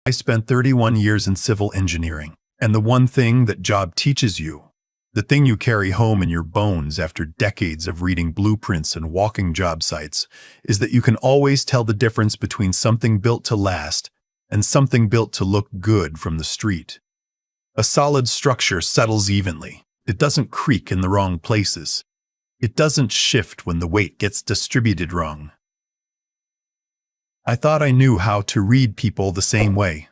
I spent 31 years in civil engineering, and the one thing that job teaches you, the thing you carry home in your bones after decades of reading blueprints and walking job sites, is that you can always tell the difference between something built to last and something built to look good from the street. A solid structure settles evenly. It doesn't creak in the wrong places. It doesn't shift when the weight gets distributed wrong. I thought I knew how to read people the same way.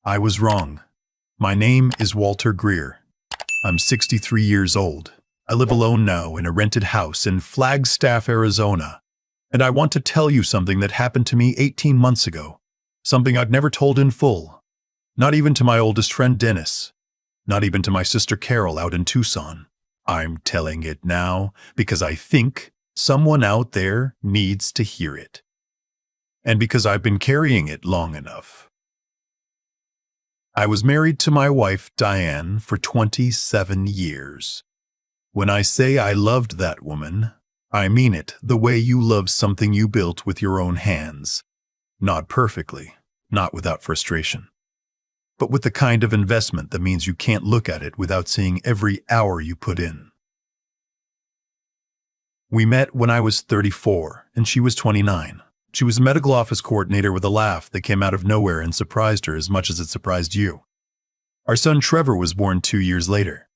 I was wrong. My name is Walter Greer. I'm 63 years old. I live alone now in a rented house in Flagstaff, Arizona. And I want to tell you something that happened to me 18 months ago. Something I'd never told in full. Not even to my oldest friend Dennis. Not even to my sister Carol out in Tucson. I'm telling it now because I think someone out there needs to hear it. And because I've been carrying it long enough. I was married to my wife, Diane, for 27 years. When I say I loved that woman, I mean it the way you love something you built with your own hands. Not perfectly, not without frustration, but with the kind of investment that means you can't look at it without seeing every hour you put in. We met when I was 34 and she was 29. She was a medical office coordinator with a laugh that came out of nowhere and surprised her as much as it surprised you. Our son Trevor was born 2 years later.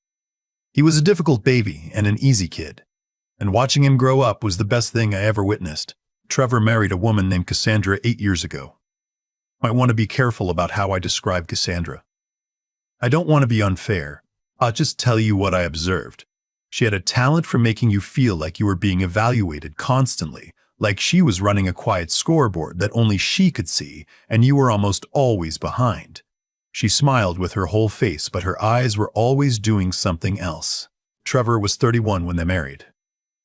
He was a difficult baby and an easy kid, and watching him grow up was the best thing I ever witnessed. Trevor married a woman named Cassandra 8 years ago. Might want to be careful about how I describe Cassandra. I don't want to be unfair. I'll just tell you what I observed. She had a talent for making you feel like you were being evaluated constantly, like she was running a quiet scoreboard that only she could see, and you were almost always behind. She smiled with her whole face, but her eyes were always doing something else. Trevor was 31 when they married.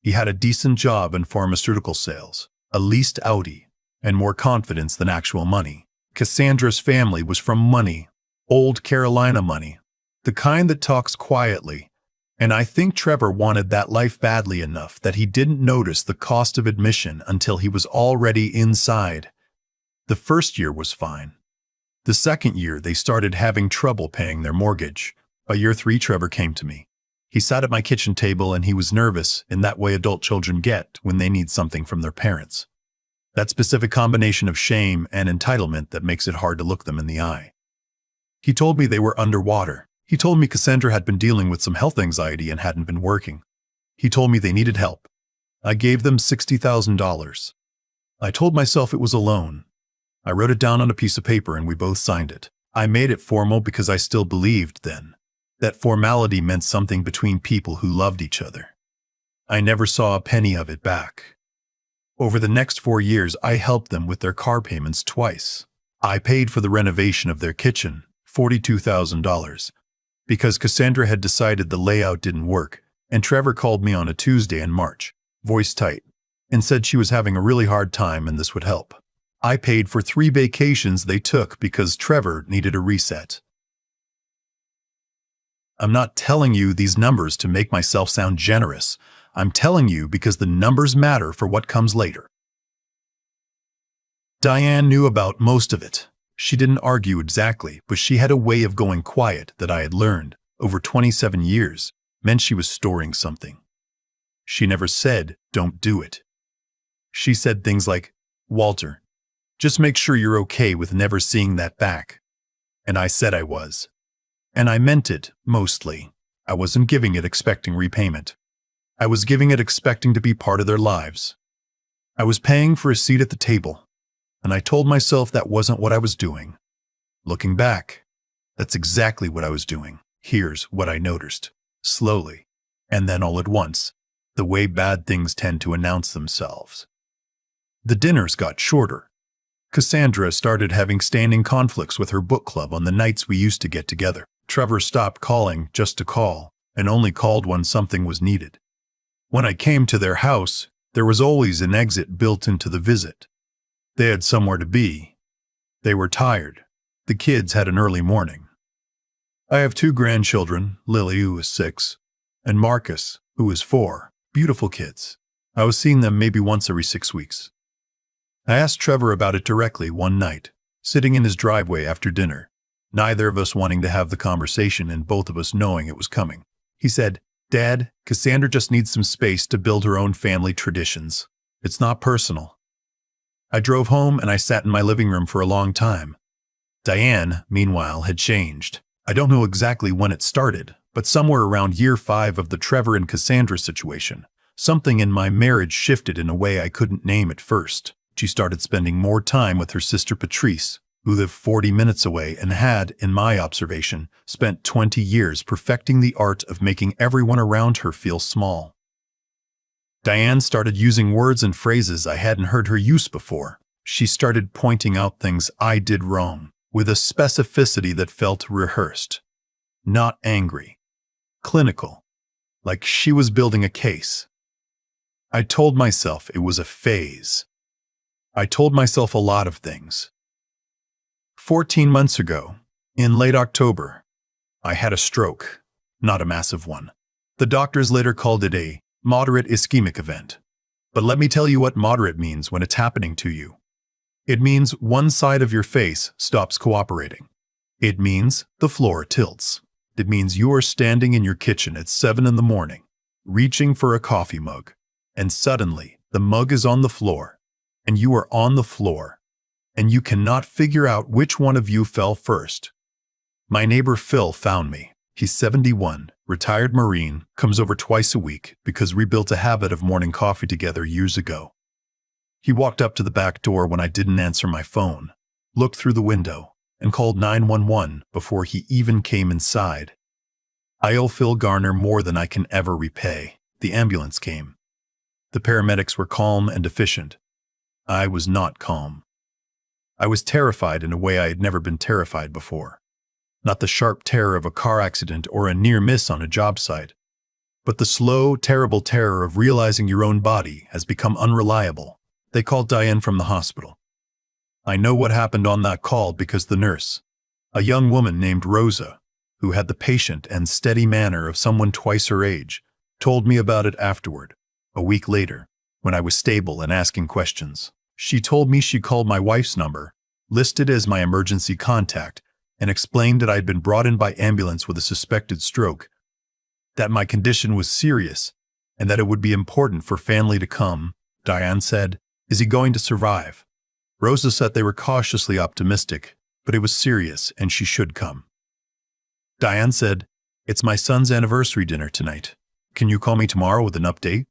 He had a decent job in pharmaceutical sales, a leased Audi, and more confidence than actual money. Cassandra's family was from money, old Carolina money, the kind that talks quietly. And I think Trevor wanted that life badly enough that he didn't notice the cost of admission until he was already inside. The first year was fine. The second year, they started having trouble paying their mortgage. By year 3, Trevor came to me. He sat at my kitchen table and he was nervous in that way adult children get when they need something from their parents. That specific combination of shame and entitlement that makes it hard to look them in the eye. He told me they were underwater. He told me Cassandra had been dealing with some health anxiety and hadn't been working. He told me they needed help. I gave them $60,000. I told myself it was a loan. I wrote it down on a piece of paper and we both signed it. I made it formal because I still believed then that formality meant something between people who loved each other. I never saw a penny of it back. Over the next 4 years, I helped them with their car payments twice. I paid for the renovation of their kitchen, $42,000. Because Cassandra had decided the layout didn't work, and Trevor called me on a Tuesday in March, voice tight, and said she was having a really hard time and this would help. I paid for 3 vacations they took because Trevor needed a reset. I'm not telling you these numbers to make myself sound generous. I'm telling you because the numbers matter for what comes later. Diane knew about most of it. She didn't argue exactly, but she had a way of going quiet that I had learned over 27 years meant she was storing something. She never said, "Don't do it." She said things like, "Walter, just make sure you're okay with never seeing that back." And I said I was. And I meant it, mostly. I wasn't giving it expecting repayment. I was giving it expecting to be part of their lives. I was paying for a seat at the table. And I told myself that wasn't what I was doing. Looking back, that's exactly what I was doing. Here's what I noticed. Slowly, and then all at once, the way bad things tend to announce themselves. The dinners got shorter. Cassandra started having standing conflicts with her book club on the nights we used to get together. Trevor stopped calling just to call, and only called when something was needed. When I came to their house, there was always an exit built into the visit. They had somewhere to be. They were tired. The kids had an early morning. I have 2 grandchildren, Lily, who is 6, and Marcus, who is 4. Beautiful kids. I was seeing them maybe once every 6 weeks. I asked Trevor about it directly one night. sitting in his driveway after dinner, neither of us wanting to have the conversation and both of us knowing it was coming. He said, "Dad, Cassandra just needs some space to build her own family traditions. It's not personal." I drove home and I sat in my living room for a long time. Diane, meanwhile, had changed. I don't know exactly when it started, but somewhere around year 5 of the Trevor and Cassandra situation, something in my marriage shifted in a way I couldn't name at first. She started spending more time with her sister Patrice, who lived 40 minutes away and had, in my observation, spent 20 years perfecting the art of making everyone around her feel small. Diane started using words and phrases I hadn't heard her use before. She started pointing out things I did wrong, with a specificity that felt rehearsed. Not angry. Clinical. Like she was building a case. I told myself it was a phase. I told myself a lot of things. 14 months ago, in late October, I had a stroke, not a massive one. The doctors later called it a moderate ischemic event. But let me tell you what moderate means when it's happening to you. It means one side of your face stops cooperating. It means the floor tilts. It means you are standing in your kitchen at 7 in the morning, reaching for a coffee mug, and suddenly the mug is on the floor, and you are on the floor, and you cannot figure out which one of you fell first. My neighbor Phil found me. He's 71, retired Marine, comes over twice a week because we built a habit of morning coffee together years ago. He walked up to the back door when I didn't answer my phone, looked through the window, and called 911 before he even came inside. I owe Phil Garner more than I can ever repay. The ambulance came. The paramedics were calm and efficient. I was not calm. I was terrified in a way I had never been terrified before. Not the sharp terror of a car accident or a near miss on a job site, but the slow, terrible terror of realizing your own body has become unreliable. They called Diane from the hospital. I know what happened on that call because the nurse, a young woman named Rosa, who had the patient and steady manner of someone twice her age, told me about it afterward, a week later, when I was stable and asking questions. She told me she called my wife's number, listed as my emergency contact, and explained that I had been brought in by ambulance with a suspected stroke, that my condition was serious, and that it would be important for family to come. Diane said, "Is he going to survive?" Rosa said they were cautiously optimistic, but it was serious and she should come. Diane said, "It's my son's anniversary dinner tonight. Can you call me tomorrow with an update?"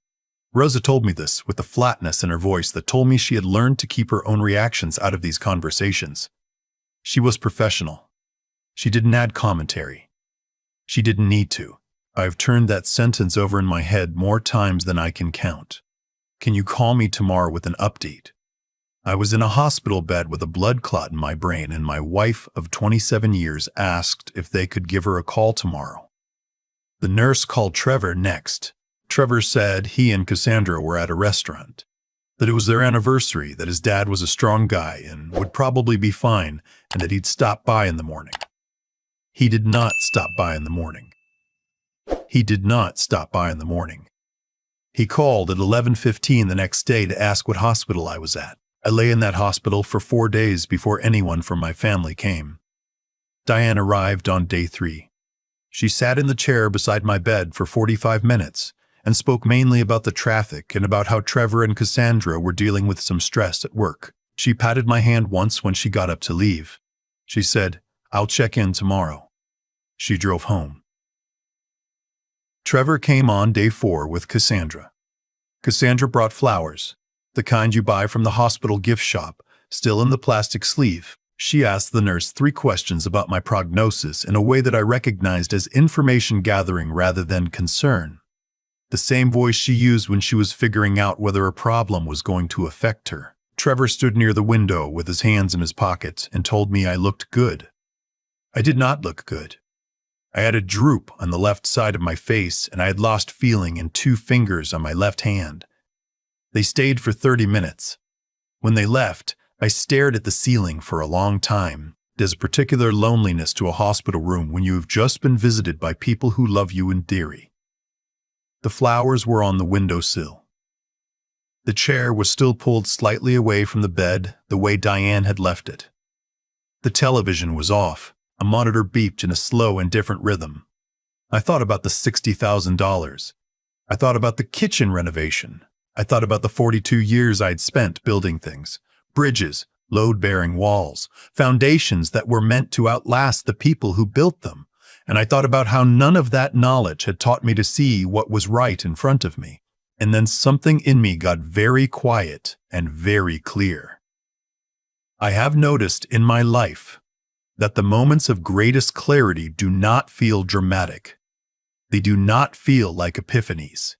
Rosa told me this with a flatness in her voice that told me she had learned to keep her own reactions out of these conversations. She was professional. She didn't add commentary. She didn't need to. I've turned that sentence over in my head more times than I can count. Can you call me tomorrow with an update? I was in a hospital bed with a blood clot in my brain, and my wife of 27 years asked if they could give her a call tomorrow. The nurse called Trevor next. Trevor said he and Cassandra were at a restaurant, that it was their anniversary, that his dad was a strong guy and would probably be fine, and that he'd stop by in the morning. He did not stop by in the morning. He did not stop by in the morning. He called at 11:15 the next day to ask what hospital I was at. I lay in that hospital for 4 days before anyone from my family came. Diane arrived on day 3. She sat in the chair beside my bed for 45 minutes and spoke mainly about the traffic and about how Trevor and Cassandra were dealing with some stress at work. She patted my hand once when she got up to leave. She said, "I'll check in tomorrow." She drove home. Trevor came on day 4 with Cassandra. Cassandra brought flowers, the kind you buy from the hospital gift shop, still in the plastic sleeve. She asked the nurse 3 questions about my prognosis in a way that I recognized as information gathering rather than concern. The same voice she used when she was figuring out whether a problem was going to affect her. Trevor stood near the window with his hands in his pockets and told me I looked good. I did not look good. I had a droop on the left side of my face, and I had lost feeling in 2 fingers on my left hand. They stayed for 30 minutes. When they left, I stared at the ceiling for a long time. There's a particular loneliness to a hospital room when you have just been visited by people who love you in theory. The flowers were on the windowsill. The chair was still pulled slightly away from the bed, the way Diane had left it. The television was off. A monitor beeped in a slow and different rhythm. I thought about the $60,000. I thought about the kitchen renovation. I thought about the 42 years I'd spent building things. Bridges, load-bearing walls, foundations that were meant to outlast the people who built them. And I thought about how none of that knowledge had taught me to see what was right in front of me. And then something in me got very quiet and very clear. I have noticed in my life that the moments of greatest clarity do not feel dramatic. They do not feel like epiphanies.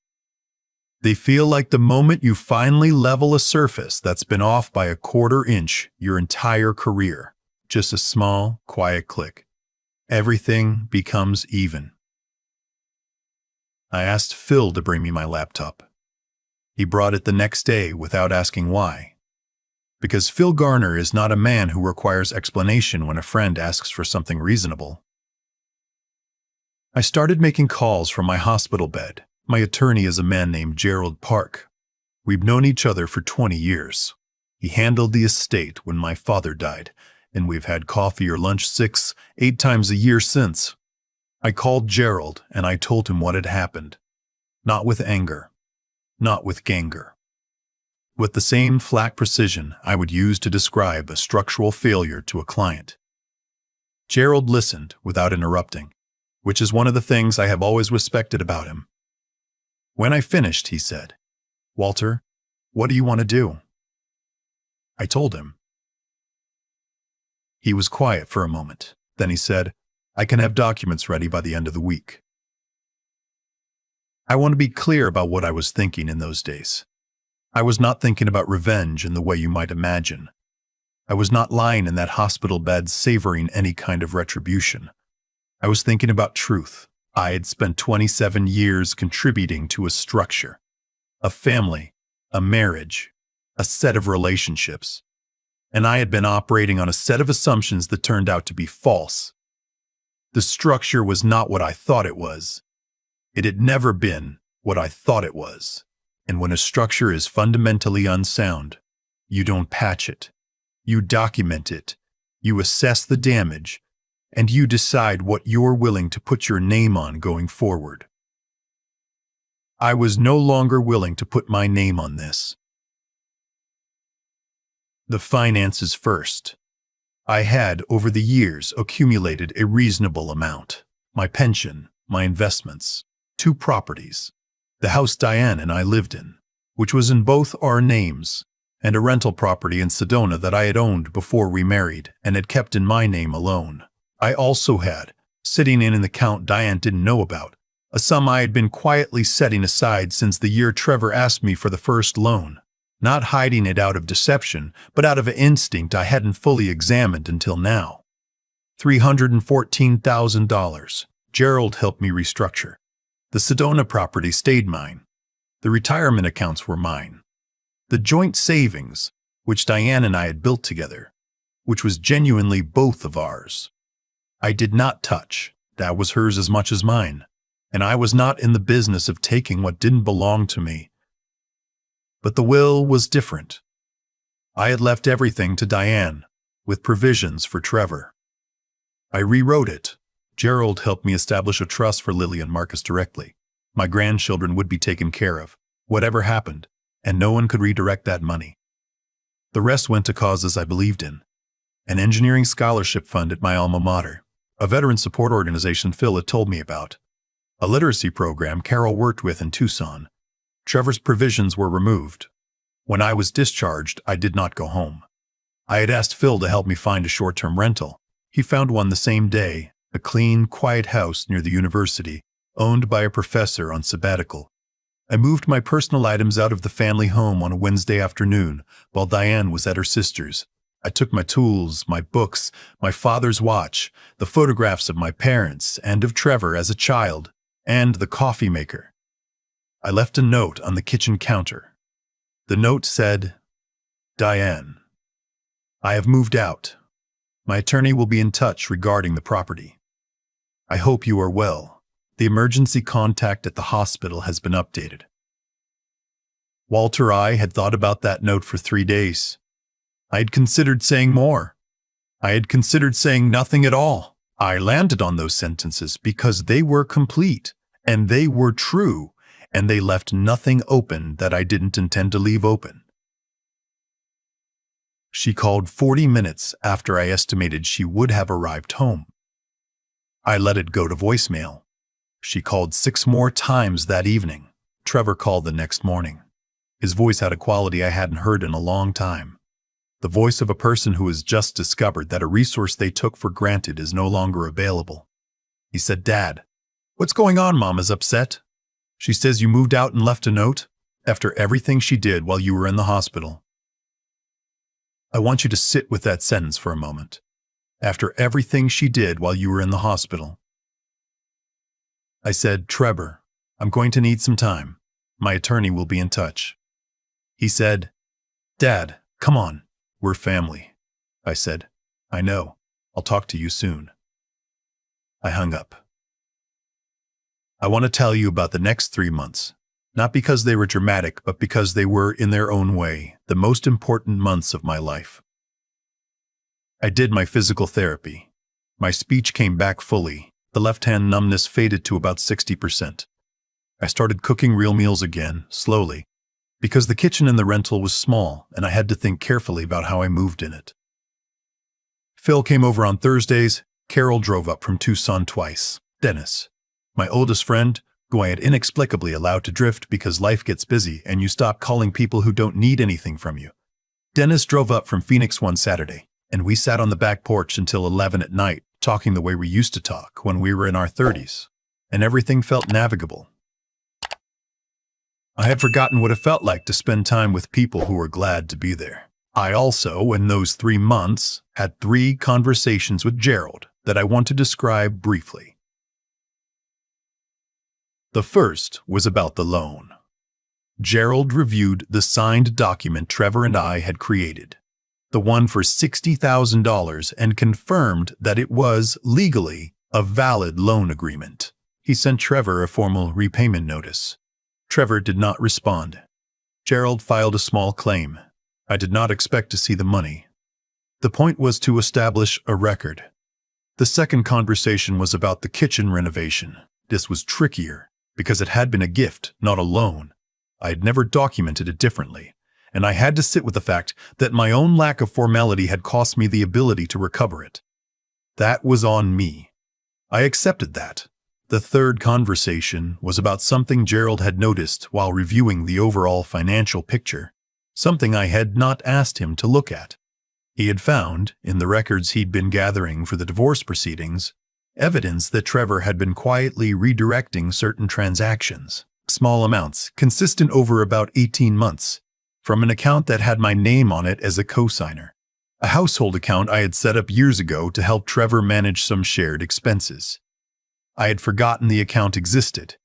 They feel like the moment you finally level a surface that's been off by a quarter inch your entire career. Just a small, quiet click. Everything becomes even. I asked Phil to bring me my laptop. He brought it the next day without asking why. Because Phil Garner is not a man who requires explanation when a friend asks for something reasonable. I started making calls from my hospital bed. My attorney is a man named Gerald Park. We've known each other for 20 years. He handled the estate when my father died, and we've had coffee or lunch 6, 8 times a year since. I called Gerald and I told him what had happened. Not with anger, not with ganger. With the same flat precision I would use to describe a structural failure to a client. Gerald listened without interrupting, which is one of the things I have always respected about him. When I finished, he said, "Walter, what do you want to do?" I told him. He was quiet for a moment. Then he said, "I can have documents ready by the end of the week." I want to be clear about what I was thinking in those days. I was not thinking about revenge in the way you might imagine. I was not lying in that hospital bed savoring any kind of retribution. I was thinking about truth. I had spent 27 years contributing to a structure, a family, a marriage, a set of relationships. And I had been operating on a set of assumptions that turned out to be false. The structure was not what I thought it was. It had never been what I thought it was. And when a structure is fundamentally unsound, you don't patch it. You document it. You assess the damage. And you decide what you're willing to put your name on going forward. I was no longer willing to put my name on this. The finances first. I had, over the years, accumulated a reasonable amount. My pension, my investments, 2 properties, the house Diane and I lived in, which was in both our names, and a rental property in Sedona that I had owned before we married and had kept in my name alone. I also had, sitting in an account Diane didn't know about, a sum I had been quietly setting aside since the year Trevor asked me for the first loan, not hiding it out of deception, but out of an instinct I hadn't fully examined until now. $314,000. Gerald helped me restructure. The Sedona property stayed mine. The retirement accounts were mine. The joint savings, which Diane and I had built together, which was genuinely both of ours, I did not touch. That was hers as much as mine, and I was not in the business of taking what didn't belong to me. But the will was different. I had left everything to Diane, with provisions for Trevor. I rewrote it. Gerald helped me establish a trust for Lily and Marcus directly. My grandchildren would be taken care of, whatever happened, and no one could redirect that money. The rest went to causes I believed in. An engineering scholarship fund at my alma mater, a veteran support organization Phil had told me about, a literacy program Carol worked with in Tucson. Trevor's provisions were removed. When I was discharged, I did not go home. I had asked Phil to help me find a short-term rental. He found one the same day, a clean, quiet house near the university, owned by a professor on sabbatical. I moved my personal items out of the family home on a Wednesday afternoon while Diane was at her sister's. I took my tools, my books, my father's watch, the photographs of my parents and of Trevor as a child, and the coffee maker. I left a note on the kitchen counter. The note said, "Diane, I have moved out. My attorney will be in touch regarding the property. I hope you are well. The emergency contact at the hospital has been updated." Walter, I had thought about that note for 3 days. I had considered saying more. I had considered saying nothing at all. I landed on those sentences because they were complete, and they were true, and they left nothing open that I didn't intend to leave open. She called 40 minutes after I estimated she would have arrived home. I let it go to voicemail. She called 6 more times that evening. Trevor called the next morning. His voice had a quality I hadn't heard in a long time. The voice of a person who has just discovered that a resource they took for granted is no longer available. He said, "Dad, what's going on? Mom is upset. She says you moved out and left a note after everything she did while you were in the hospital." I want you to sit with that sentence for a moment. After everything she did while you were in the hospital. I said, "Trevor, I'm going to need some time. My attorney will be in touch." He said, "Dad, come on. We're family." I said, "I know. I'll talk to you soon." I hung up. I want to tell you about the next 3 months, not because they were dramatic, but because they were, in their own way, the most important months of my life. I did my physical therapy. My speech came back fully. The left-hand numbness faded to about 60%. I started cooking real meals again, slowly, because the kitchen in the rental was small and I had to think carefully about how I moved in it. Phil came over on Thursdays. Carol drove up from Tucson twice. Dennis, my oldest friend, who I had inexplicably allowed to drift because life gets busy and you stop calling people who don't need anything from you. Dennis drove up from Phoenix one Saturday, and we sat on the back porch until 11 at night, talking the way we used to talk when we were in our 30s, and everything felt navigable. I had forgotten what it felt like to spend time with people who were glad to be there. I also, in those 3 months, had 3 conversations with Gerald that I want to describe briefly. The first was about the loan. Gerald reviewed the signed document Trevor and I had created, the one for $60,000, and confirmed that it was legally a valid loan agreement. He sent Trevor a formal repayment notice. Trevor did not respond. Gerald filed a small claim. I did not expect to see the money. The point was to establish a record. The second conversation was about the kitchen renovation. This was trickier because it had been a gift, not a loan. I had never documented it differently, and I had to sit with the fact that my own lack of formality had cost me the ability to recover it. That was on me. I accepted that. The third conversation was about something Gerald had noticed while reviewing the overall financial picture, something I had not asked him to look at. He had found, in the records he'd been gathering for the divorce proceedings, evidence that Trevor had been quietly redirecting certain transactions, small amounts, consistent over about 18 months, from an account that had my name on it as a cosigner, a household account I had set up years ago to help Trevor manage some shared expenses. I had forgotten the account existed.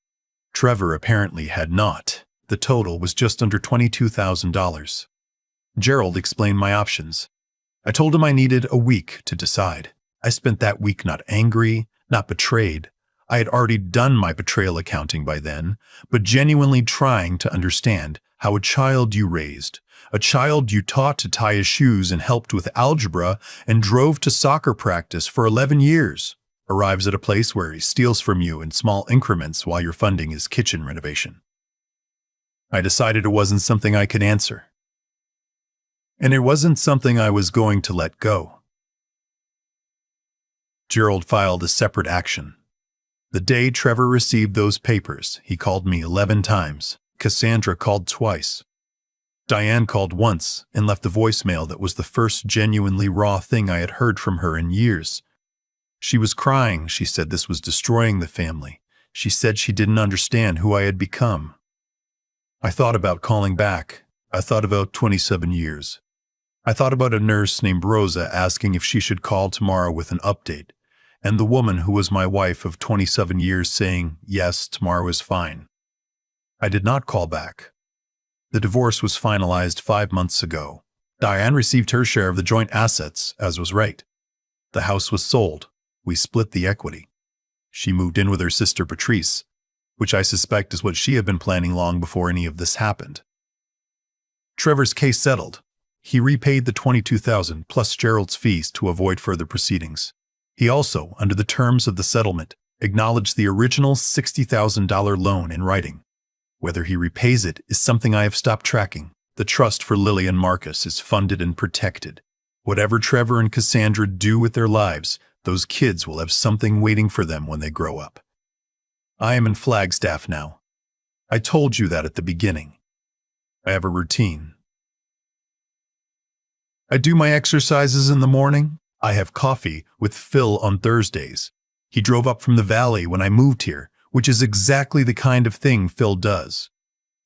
Trevor apparently had not. The total was just under $22,000. Gerald explained my options. I told him I needed a week to decide. I spent that week not angry, not betrayed. I had already done my betrayal accounting by then, but genuinely trying to understand how a child you raised, a child you taught to tie his shoes and helped with algebra and drove to soccer practice for 11 years, arrives at a place where he steals from you in small increments while you're funding his kitchen renovation. I decided it wasn't something I could answer. And it wasn't something I was going to let go. Gerald filed a separate action. The day Trevor received those papers, he called me 11 times. Cassandra called twice. Diane called once and left a voicemail that was the first genuinely raw thing I had heard from her in years. She was crying. She said this was destroying the family. She said she didn't understand who I had become. I thought about calling back. I thought about 27 years. I thought about a nurse named Rosa asking if she should call tomorrow with an update, and the woman who was my wife of 27 years saying, yes, tomorrow is fine. I did not call back. The divorce was finalized 5 months ago. Diane received her share of the joint assets, as was right. The house was sold. We split the equity. She moved in with her sister Patrice, which I suspect is what she had been planning long before any of this happened. Trevor's case settled. He repaid the $22,000 plus Gerald's fees to avoid further proceedings. He also, under the terms of the settlement, acknowledged the original $60,000 loan in writing. Whether he repays it is something I have stopped tracking. The trust for Lily and Marcus is funded and protected. Whatever Trevor and Cassandra do with their lives, those kids will have something waiting for them when they grow up. I am in Flagstaff now. I told you that at the beginning. I have a routine. I do my exercises in the morning. I have coffee with Phil on Thursdays. He drove up from the valley when I moved here, which is exactly the kind of thing Phil does.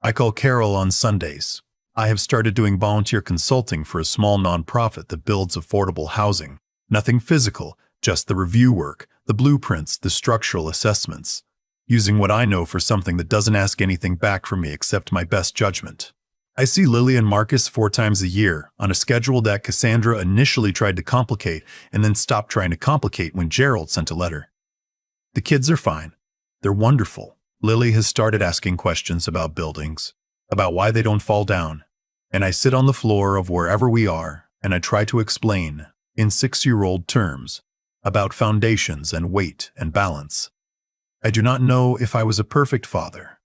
I call Carol on Sundays. I have started doing volunteer consulting for a small nonprofit that builds affordable housing. Nothing physical, just the review work, the blueprints, the structural assessments. Using what I know for something that doesn't ask anything back from me except my best judgment. I see Lily and Marcus 4 times a year, on a schedule that Cassandra initially tried to complicate and then stopped trying to complicate when Gerald sent a letter. The kids are fine. They're wonderful. Lily has started asking questions about buildings, about why they don't fall down, and I sit on the floor of wherever we are and I try to explain, in 6-year-old terms, about foundations and weight and balance. I do not know if I was a perfect father.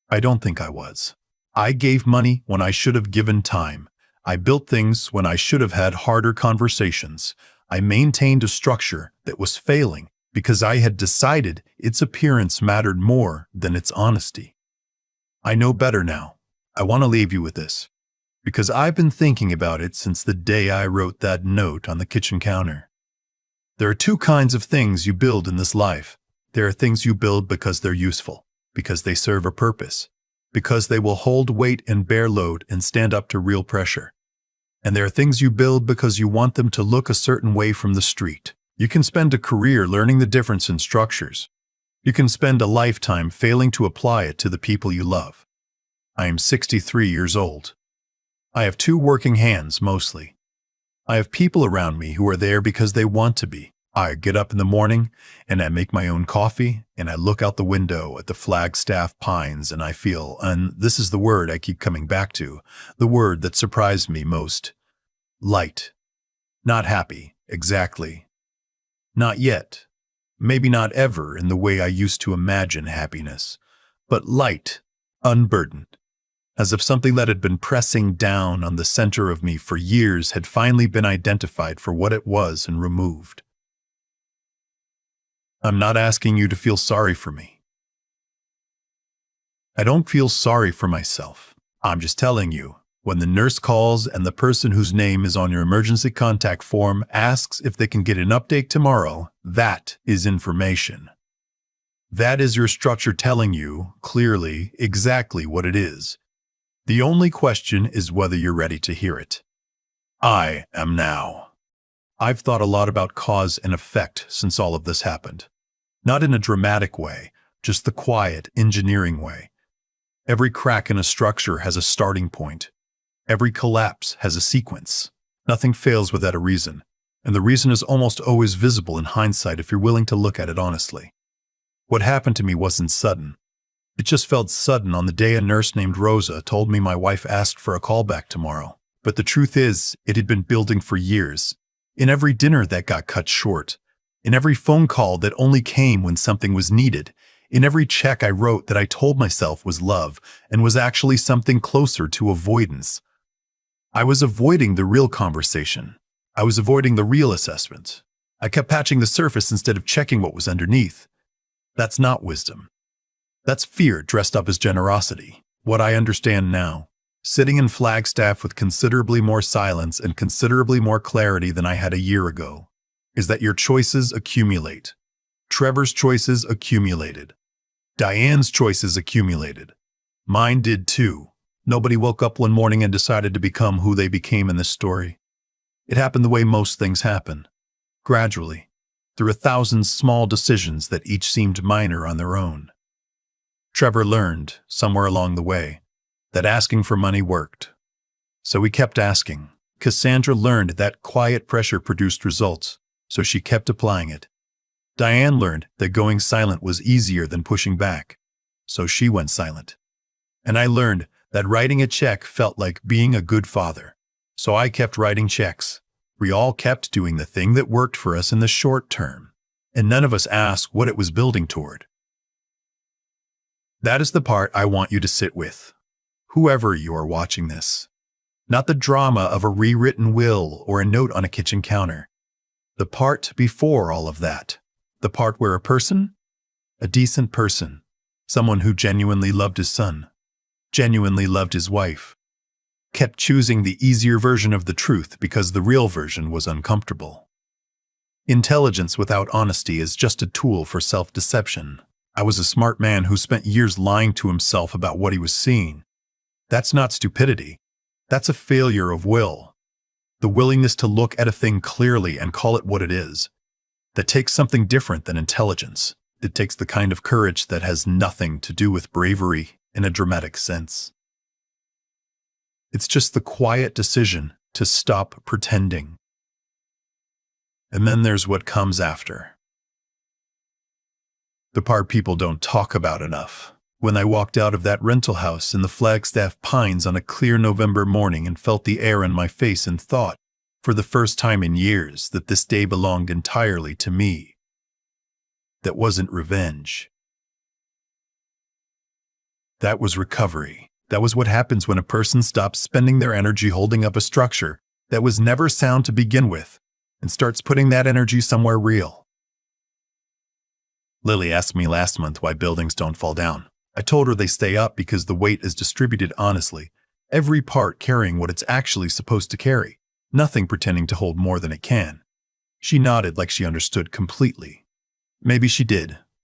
I don't think I was. I gave money when I should have given time. I built things when I should have had harder conversations. I maintained a structure that was failing because I had decided its appearance mattered more than its honesty. I know better now. I want to leave you with this, because I've been thinking about it since the day I wrote that note on the kitchen counter. There are 2 kinds of things you build in this life. There are things you build because they're useful, because they serve a purpose, because they will hold weight and bear load and stand up to real pressure. And there are things you build because you want them to look a certain way from the street. You can spend a career learning the difference in structures. You can spend a lifetime failing to apply it to the people you love. I am 63 years old. I have 2 working hands mostly. I have people around me who are there because they want to be. I get up in the morning and I make my own coffee and I look out the window at the Flagstaff pines and I feel, and this is the word I keep coming back to, the word that surprised me most, light. Not happy, exactly. Not yet. Maybe not ever in the way I used to imagine happiness, but light, unburdened, as if something that had been pressing down on the center of me for years had finally been identified for what it was and removed. I'm not asking you to feel sorry for me. I don't feel sorry for myself. I'm just telling you, when the nurse calls and the person whose name is on your emergency contact form asks if they can get an update tomorrow, that is information. That is your structure telling you, clearly, exactly what it is. The only question is whether you're ready to hear it. I am now. I've thought a lot about cause and effect since all of this happened. Not in a dramatic way, just the quiet, engineering way. Every crack in a structure has a starting point. Every collapse has a sequence. Nothing fails without a reason, and the reason is almost always visible in hindsight if you're willing to look at it honestly. What happened to me wasn't sudden. It just felt sudden on the day a nurse named Rosa told me my wife asked for a call back tomorrow. But the truth is, it had been building for years. In every dinner that got cut short, in every phone call that only came when something was needed, in every check I wrote that I told myself was love and was actually something closer to avoidance. I was avoiding the real conversation. I was avoiding the real assessment. I kept patching the surface instead of checking what was underneath. That's not wisdom. That's fear dressed up as generosity. What I understand now, sitting in Flagstaff with considerably more silence and considerably more clarity than I had a year ago, is that your choices accumulate. Trevor's choices accumulated. Diane's choices accumulated. Mine did too. Nobody woke up one morning and decided to become who they became in this story. It happened the way most things happen. Gradually, through 1,000 small decisions that each seemed minor on their own. Trevor learned, somewhere along the way, that asking for money worked. So he kept asking. Cassandra learned that quiet pressure produced results, so she kept applying it. Diane learned that going silent was easier than pushing back, so she went silent. And I learned that writing a check felt like being a good father, So I kept writing checks. We all kept doing the thing that worked for us in the short term, and none of us asked what it was building toward. That is the part I want you to sit with, whoever you are watching this. Not the drama of a rewritten will or a note on a kitchen counter. The part before all of that. The part where a decent person, someone who genuinely loved his son, genuinely loved his wife, kept choosing the easier version of the truth because the real version was uncomfortable. Intelligence without honesty is just a tool for self-deception. I was a smart man who spent years lying to himself about what he was seeing. That's not stupidity. That's a failure of will. The willingness to look at a thing clearly and call it what it is. That takes something different than intelligence. It takes the kind of courage that has nothing to do with bravery in a dramatic sense. It's just the quiet decision to stop pretending. And then there's what comes after. The part people don't talk about enough. When I walked out of that rental house in the Flagstaff Pines on a clear November morning and felt the air in my face and thought, for the first time in years, that this day belonged entirely to me. That wasn't revenge. That was recovery. That was what happens when a person stops spending their energy holding up a structure that was never sound to begin with and starts putting that energy somewhere real. Lily asked me last month why buildings don't fall down. I told her they stay up because the weight is distributed honestly, every part carrying what it's actually supposed to carry, nothing pretending to hold more than it can. She nodded like she understood completely. Maybe she did,